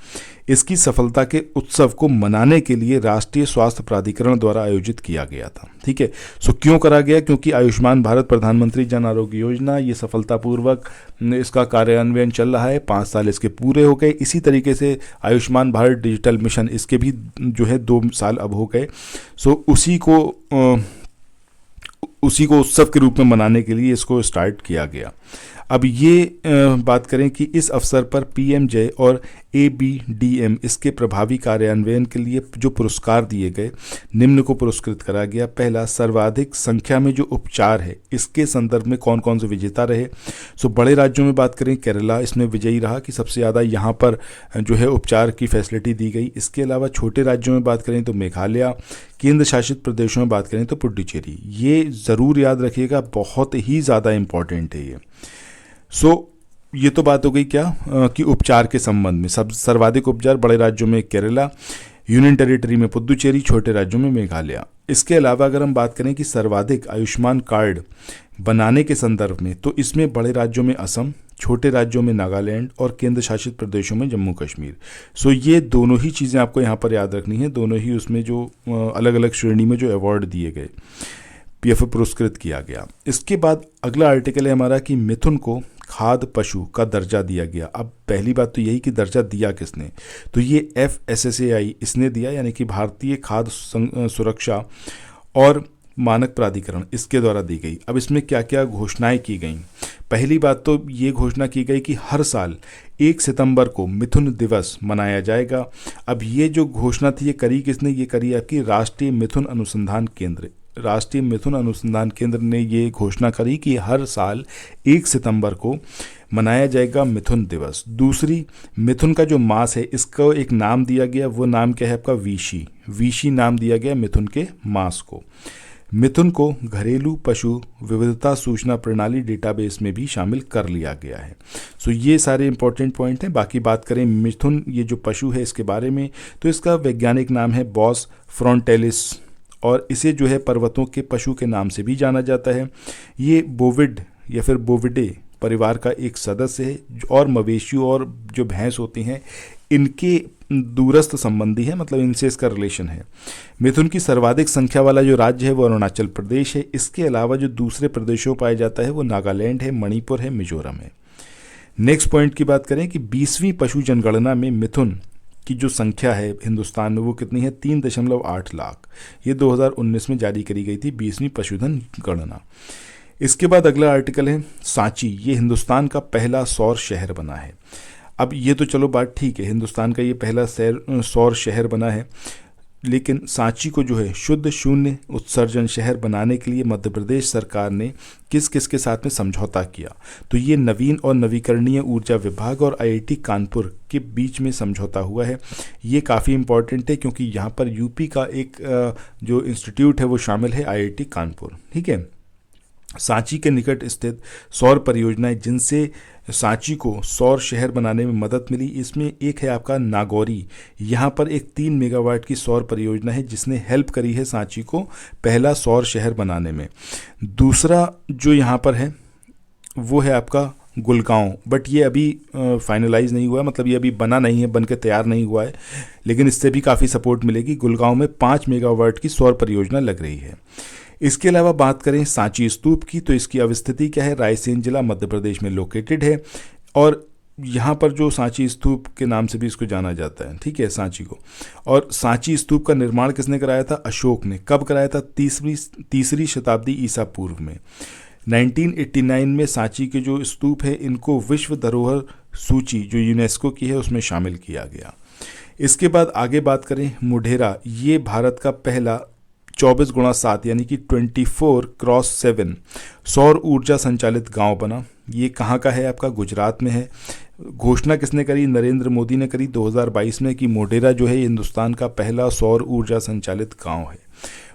इसकी सफलता के उत्सव को मनाने के लिए राष्ट्रीय स्वास्थ्य प्राधिकरण द्वारा आयोजित किया गया था। ठीक है, सो क्यों करा गया, क्योंकि आयुष्मान भारत प्रधानमंत्री जन आरोग्य योजना ये सफलतापूर्वक इसका कार्यान्वयन चल रहा है, 5 साल इसके पूरे हो गए। इसी तरीके से आयुष्मान भारत डिजिटल मिशन, इसके भी जो है 2 साल अब हो गए। सो उसी को उत्सव के रूप में मनाने के लिए इसको स्टार्ट किया गया। अब ये बात करें कि इस अवसर पर पीएमजे और ABDM इसके प्रभावी कार्यान्वयन के लिए जो पुरस्कार दिए गए, निम्न को पुरस्कृत करा गया। पहला, सर्वाधिक संख्या में जो उपचार है, इसके संदर्भ में कौन कौन से विजेता रहे। सो बड़े राज्यों में बात करें, केरला इसमें विजयी रहा कि सबसे ज़्यादा यहाँ पर जो है उपचार की फैसिलिटी दी गई। इसके अलावा छोटे राज्यों में बात करें तो मेघालय, केंद्र शासित प्रदेशों में बात करें तो पुडुचेरी। ये ज़रूर याद रखिएगा, बहुत ही ज़्यादा इम्पॉर्टेंट है ये। ये तो बात हो गई क्या कि उपचार के संबंध में। सब सर्वाधिक उपचार बड़े राज्यों में केरला, यूनियन टेरिटरी में पुडुचेरी, छोटे राज्यों में मेघालय। इसके अलावा अगर हम बात करें कि सर्वाधिक आयुष्मान कार्ड बनाने के संदर्भ में, तो इसमें बड़े राज्यों में असम, छोटे राज्यों में नागालैंड और केंद्र शासित प्रदेशों में जम्मू कश्मीर। ये दोनों ही चीज़ें आपको यहाँ पर याद रखनी है। दोनों ही उसमें जो अलग अलग श्रेणी में जो अवार्ड दिए गए, PF पुरस्कृत किया गया। इसके बाद अगला आर्टिकल है हमारा कि मिथुन को खाद्य पशु का दर्जा दिया गया। अब पहली बात तो यही कि दर्जा दिया किसने, तो ये FSSAI इसने दिया, यानी कि भारतीय खाद्य सुरक्षा और मानक प्राधिकरण, इसके द्वारा दी गई। अब इसमें क्या क्या घोषणाएं की गई। पहली बात तो ये घोषणा की गई कि हर साल 1 सितंबर को मिथुन दिवस मनाया जाएगा। अब ये जो घोषणा थी ये करी किसने, ये करी आपकी राष्ट्रीय मिथुन अनुसंधान केंद्र। राष्ट्रीय मिथुन अनुसंधान केंद्र ने ये घोषणा करी कि हर साल 1 सितंबर को मनाया जाएगा मिथुन दिवस। दूसरी, मिथुन का जो मास है इसको एक नाम दिया गया, वो नाम क्या है आपका, विशी। विशी नाम दिया गया मिथुन के मास को। मिथुन को घरेलू पशु विविधता सूचना प्रणाली डेटाबेस में भी शामिल कर लिया गया है। ये सारे इंपॉर्टेंट पॉइंट हैं। बाकी बात करें मिथुन ये जो पशु है इसके बारे में, तो इसका वैज्ञानिक नाम है बॉस फ्रंटेलिस, और इसे जो है पर्वतों के पशु के नाम से भी जाना जाता है। ये बोविड या फिर बोविडे परिवार का एक सदस्य है, और मवेशियों और जो भैंस होती हैं इनके दूरस्थ संबंधी है, मतलब इनसे इसका रिलेशन है। मिथुन की सर्वाधिक संख्या वाला जो राज्य है वो अरुणाचल प्रदेश है। इसके अलावा जो दूसरे प्रदेशों पाया जाता है वो नागालैंड है, मणिपुर है, मिजोरम है। नेक्स्ट पॉइंट की बात करें कि 20वीं पशु जनगणना में मिथुन की जो संख्या है हिंदुस्तान में वो कितनी है, 3.8 लाख। ये 2019 में जारी करी गई थी 20वीं पशुधन गणना। इसके बाद अगला आर्टिकल है सांची। ये हिंदुस्तान का पहला सौर शहर बना है। अब ये तो चलो बात ठीक है, हिंदुस्तान का ये पहला सौर शहर बना है, लेकिन सांची को जो है शुद्ध शून्य उत्सर्जन शहर बनाने के लिए मध्य प्रदेश सरकार ने किस किस के साथ में समझौता किया, तो ये नवीन और नवीकरणीय ऊर्जा विभाग और IIT कानपुर के बीच में समझौता हुआ है। ये काफ़ी इंपॉर्टेंट है क्योंकि यहाँ पर यूपी का एक जो इंस्टीट्यूट है वो शामिल है, IIT कानपुर। ठीक है, सांची के निकट स्थित सौर परियोजनाएं जिनसे सांची को सौर शहर बनाने में मदद मिली, इसमें एक है आपका नागौरी। यहाँ पर एक 3 मेगावाट की सौर परियोजना है जिसने हेल्प करी है सांची को पहला सौर शहर बनाने में। दूसरा जो यहाँ पर है वो है आपका गुलगांव, बट ये अभी फाइनलाइज नहीं हुआ है, मतलब ये अभी बना नहीं है, बन के तैयार नहीं हुआ है, लेकिन इससे भी काफ़ी सपोर्ट मिलेगी। गुलगांव में 5 मेगावाट की सौर परियोजना लग रही है। इसके अलावा बात करें सांची स्तूप की, तो इसकी अवस्थिति क्या है, रायसेन जिला मध्य प्रदेश में लोकेटेड है, और यहाँ पर जो सांची स्तूप के नाम से भी इसको जाना जाता है, ठीक है, सांची को। और सांची स्तूप का निर्माण किसने कराया था, अशोक ने। कब कराया था, तीसरी शताब्दी ईसा पूर्व में। 1989 में सांची के जो स्तूप है इनको विश्व धरोहर सूची जो यूनेस्को की है उसमें शामिल किया गया। इसके बाद आगे बात करें मोढेरा, ये भारत का पहला 24x7 यानी कि 24x7 सौर ऊर्जा संचालित गांव बना। ये कहाँ का है, आपका गुजरात में है। घोषणा किसने करी, नरेंद्र मोदी ने करी 2022 में कि मोढेरा जो है हिंदुस्तान का पहला सौर ऊर्जा संचालित गांव है।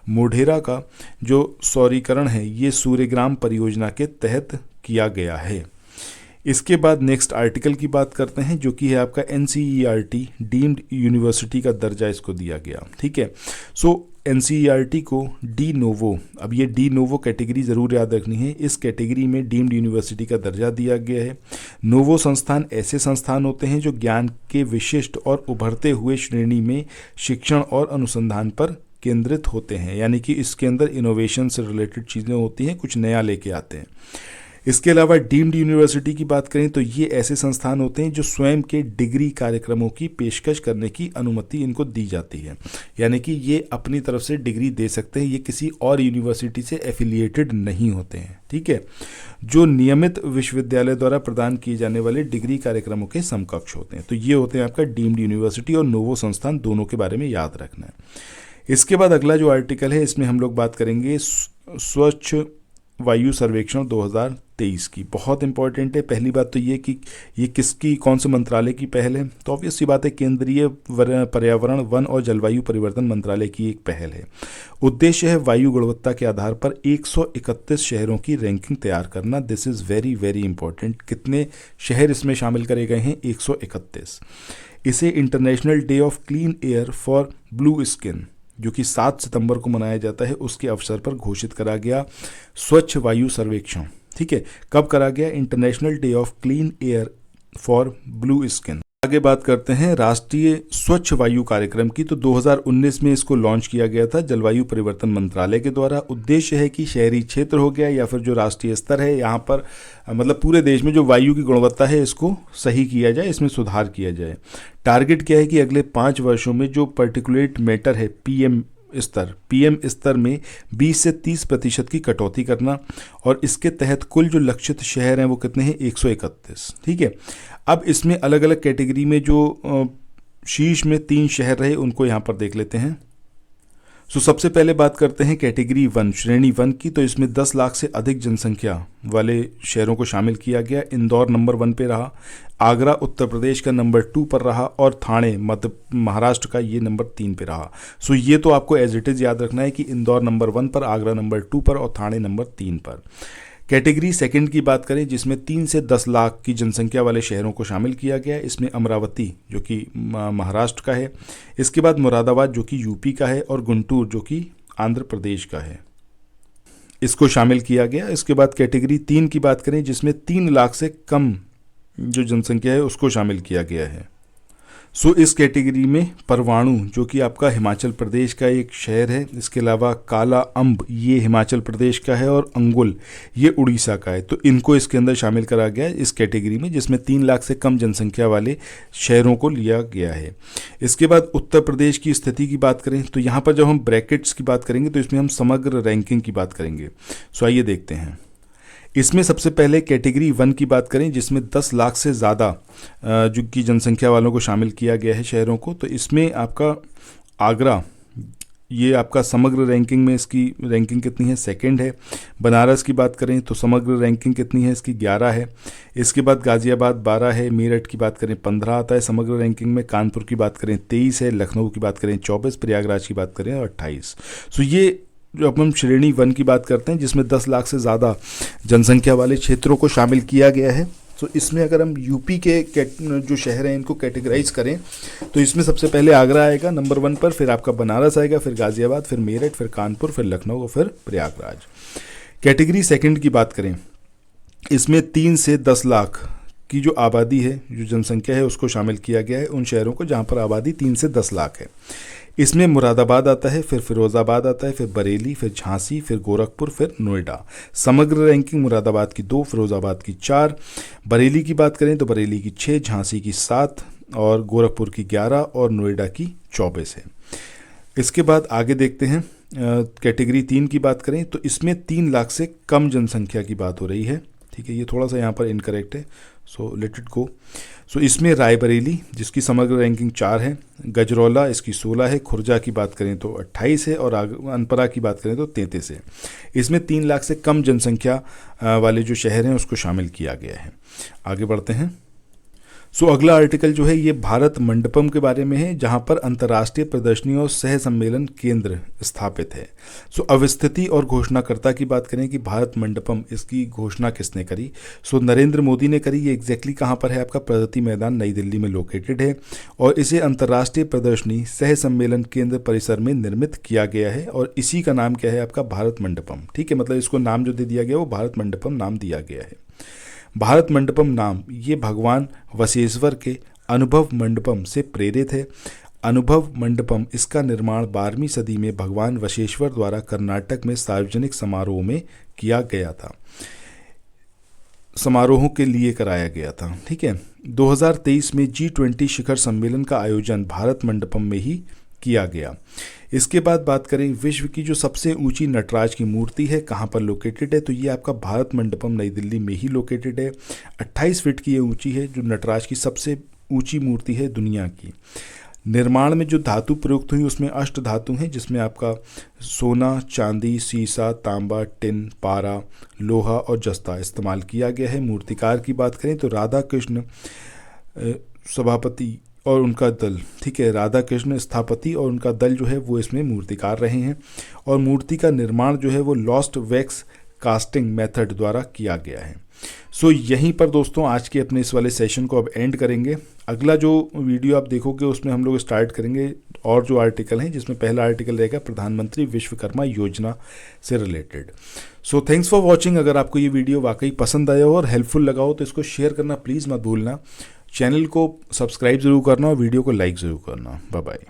मोढेरा का जो सौरीकरण है ये सूर्यग्राम परियोजना के तहत किया गया है। इसके बाद नेक्स्ट आर्टिकल की बात करते हैं जो कि है आपका NCERT डीम्ड यूनिवर्सिटी का दर्जा इसको दिया गया, ठीक है। सो NCERT को डी नोवो, अब ये डी नोवो कैटेगरी ज़रूर याद रखनी है, इस कैटेगरी में डीम्ड यूनिवर्सिटी का दर्जा दिया गया है। नोवो संस्थान ऐसे संस्थान होते हैं जो ज्ञान के विशिष्ट और उभरते हुए श्रेणी में शिक्षण और अनुसंधान पर केंद्रित होते हैं, यानी कि इसके अंदर इनोवेशन से रिलेटेड चीज़ें होती हैं, कुछ नया लेके आते हैं। इसके अलावा डीम्ड यूनिवर्सिटी की बात करें तो ये ऐसे संस्थान होते हैं जो स्वयं के डिग्री कार्यक्रमों की पेशकश करने की अनुमति इनको दी जाती है, यानी कि ये अपनी तरफ से डिग्री दे सकते हैं, ये किसी और यूनिवर्सिटी से एफिलिएटेड नहीं होते हैं, ठीक है, जो नियमित विश्वविद्यालय द्वारा प्रदान किए जाने वाले डिग्री कार्यक्रमों के समकक्ष होते हैं। तो ये होते हैं आपका डीम्ड यूनिवर्सिटी और नोवो संस्थान, दोनों के बारे में याद रखना है। इसके बाद अगला जो आर्टिकल है इसमें हम लोग बात करेंगे स्वच्छ वायु सर्वेक्षण 2023 की। बहुत इंपॉर्टेंट है। पहली बात तो ये कि ये किसकी, कौन से मंत्रालय की पहल है, तो ऑब्वियस सी बात है केंद्रीय पर्यावरण वन और जलवायु परिवर्तन मंत्रालय की एक पहल है। उद्देश्य है वायु गुणवत्ता के आधार पर 131 शहरों की रैंकिंग तैयार करना। This is very very important. कितने शहर इसमें शामिल करे गए हैं, 131। इसे international day of clean air for blue skin जो कि 7 सितंबर को मनाया जाता है उसके अवसर पर घोषित करा गया स्वच्छ वायु सर्वेक्षण, ठीक है। कब करा गया, international day of clean air for blue skin. आगे बात करते हैं राष्ट्रीय स्वच्छ वायु कार्यक्रम की। तो 2019 में इसको लॉन्च किया गया था जलवायु परिवर्तन मंत्रालय के द्वारा। उद्देश्य है कि शहरी क्षेत्र हो गया या फिर जो राष्ट्रीय स्तर है यहाँ पर मतलब पूरे देश में जो वायु की गुणवत्ता है इसको सही किया जाए, इसमें सुधार किया जाए। टारगेट क्या है कि अगले 5 वर्षों में जो पर्टिकुलेट मैटर है पीएम स्तर में 20 से 30% की कटौती करना, और इसके तहत कुल जो लक्षित शहर हैं वो कितने हैं, 131, ठीक है। अब इसमें अलग अलग कैटेगरी में जो शीर्ष में 3 शहर रहे उनको यहाँ पर देख लेते हैं। सबसे पहले बात करते हैं कैटेगरी 1 श्रेणी 1 की। तो इसमें 10 लाख से अधिक जनसंख्या वाले शहरों को शामिल किया गया। इंदौर नंबर 1 पे रहा, आगरा उत्तर प्रदेश का नंबर 2 पर रहा, और थाने महाराष्ट्र का ये नंबर 3 पे रहा। ये तो आपको एज इट इज़ याद रखना है कि इंदौर नंबर 1 पर, आगरा नंबर 2 पर और थाने नंबर 3 पर। कैटेगरी 2 की बात करें जिसमें 3 से 10 लाख की जनसंख्या वाले शहरों को शामिल किया गया। इसमें अमरावती जो कि महाराष्ट्र का है, इसके बाद मुरादाबाद जो कि यूपी का है, और गुंटूर जो कि आंध्र प्रदेश का है, इसको शामिल किया गया। इसके बाद कैटेगरी 3 की बात करें जिसमें 3 लाख से कम जो जनसंख्या है उसको शामिल किया गया है। इस कैटेगरी में परवाणु जो कि आपका हिमाचल प्रदेश का एक शहर है, इसके अलावा काला अम्ब ये हिमाचल प्रदेश का है, और अंगुल ये उड़ीसा का है। तो इनको इसके अंदर शामिल करा गया है इस कैटेगरी में जिसमें 3 लाख से कम जनसंख्या वाले शहरों को लिया गया है। इसके बाद उत्तर प्रदेश की स्थिति की बात करें तो यहाँ पर जब हम ब्रैकेट्स की बात करेंगे तो इसमें हम समग्र रैंकिंग की बात करेंगे। आइए देखते हैं। इसमें सबसे पहले कैटेगरी 1 की बात करें जिसमें 10 लाख से ज़्यादा जो की जनसंख्या वालों को शामिल किया गया है शहरों को। तो इसमें आपका आगरा ये आपका समग्र रैंकिंग में इसकी रैंकिंग कितनी है, 2nd है। बनारस की बात करें तो समग्र रैंकिंग कितनी है इसकी, 11 है। इसके बाद गाज़ियाबाद 12 है, मेरठ की बात करें 15 आता है समग्र रैंकिंग में, कानपुर की बात करें 23 है, लखनऊ की बात करें 24, प्रयागराज की बात करें 28। ये जो अपन श्रेणी 1 की बात करते हैं जिसमें 10 लाख से ज़्यादा जनसंख्या वाले क्षेत्रों को शामिल किया गया है। इसमें अगर हम यूपी के जो शहर हैं इनको कैटेगराइज करें तो इसमें सबसे पहले आगरा आएगा नंबर 1 पर, फिर आपका बनारस आएगा, फिर गाज़ियाबाद, फिर मेरठ, फिर कानपुर, फिर लखनऊ और फिर प्रयागराज। कैटेगरी 2 की बात करें इसमें 3 से 10 लाख की जो आबादी है, जो जनसंख्या है, उसको शामिल किया गया है, उन शहरों को जहाँ पर आबादी 3 से 10 लाख है। इसमें मुरादाबाद आता है, फिर फिरोज़ाबाद आता है, फिर बरेली, फिर झांसी, फिर गोरखपुर, फिर नोएडा। समग्र रैंकिंग मुरादाबाद की 2, फिरोज़ाबाद की 4, बरेली की बात करें तो बरेली की 6, झांसी की 7 और गोरखपुर की 11 और नोएडा की 24 है। इसके बाद आगे देखते हैं, कैटेगरी 3 की बात करें तो इसमें 3 लाख से कम जनसंख्या की बात हो रही है। ठीक है, ये थोड़ा सा यहाँ पर इनकरेक्ट है, सो लेट इट गो। सो इसमें रायबरेली जिसकी समग्र रैंकिंग 4 है, गजरौला इसकी 16 है, खुर्जा की बात करें तो 28 है और अनपरा की बात करें तो 33 है। इसमें 3 लाख से कम जनसंख्या वाले जो शहर हैं उसको शामिल किया गया है। आगे बढ़ते हैं। सो अगला आर्टिकल जो है ये भारत मंडपम के बारे में है, जहां पर अंतर्राष्ट्रीय प्रदर्शनी और सह सम्मेलन केंद्र स्थापित है। सो अवस्थिति और घोषणाकर्ता की बात करें कि भारत मंडपम, इसकी घोषणा किसने करी? सो नरेंद्र मोदी ने करी। ये एग्जैक्टली कहाँ पर है? आपका प्रगति मैदान नई दिल्ली में लोकेटेड है और इसे अंतर्राष्ट्रीय प्रदर्शनी सह सम्मेलन केंद्र परिसर में निर्मित किया गया है और इसी का नाम क्या है? आपका भारत मंडपम। ठीक है, मतलब इसको नाम जो दे दिया गया वो भारत मंडपम नाम दिया गया है। भारत मंडपम नाम ये भगवान वशेश्वर के अनुभव मंडपम से प्रेरित है। अनुभव मंडपम, इसका निर्माण 12वीं सदी में भगवान वशेश्वर द्वारा कर्नाटक में सार्वजनिक समारोह में किया गया था, समारोहों के लिए कराया गया था। ठीक है, 2023 में G20 शिखर सम्मेलन का आयोजन भारत मंडपम में ही किया गया। इसके बाद बात करें विश्व की जो सबसे ऊंची नटराज की मूर्ति है कहाँ पर लोकेटेड है, तो ये आपका भारत मंडपम नई दिल्ली में ही लोकेटेड है। 28 फीट की ये ऊंची है, जो नटराज की सबसे ऊंची मूर्ति है दुनिया की। निर्माण में जो धातु प्रयुक्त हुई उसमें अष्ट धातु हैं, जिसमें आपका सोना, चांदी, सीसा, तांबा, टिन, पारा, लोहा और जस्ता इस्तेमाल किया गया है। मूर्तिकार की बात करें तो राधा कृष्ण सभापति और उनका दल, ठीक है, राधा कृष्ण स्थापति और उनका दल जो है वो इसमें मूर्तिकार रहे हैं और मूर्ति का निर्माण जो है वो लॉस्ट वैक्स कास्टिंग मेथड द्वारा किया गया है। सो यहीं पर दोस्तों आज के अपने इस वाले सेशन को अब एंड करेंगे। अगला जो वीडियो आप देखोगे उसमें हम लोग स्टार्ट करेंगे और जो आर्टिकल हैं, जिसमें पहला आर्टिकल रहेगा प्रधानमंत्री विश्वकर्मा योजना से related. So thanks for watching. अगर आपको ये वीडियो वाकई पसंद आया हो और हेल्पफुल लगा हो तो इसको शेयर करना प्लीज़ मत भूलना। चैनल को सब्सक्राइब ज़रूर करना और वीडियो को लाइक ज़रूर करना। Bye bye.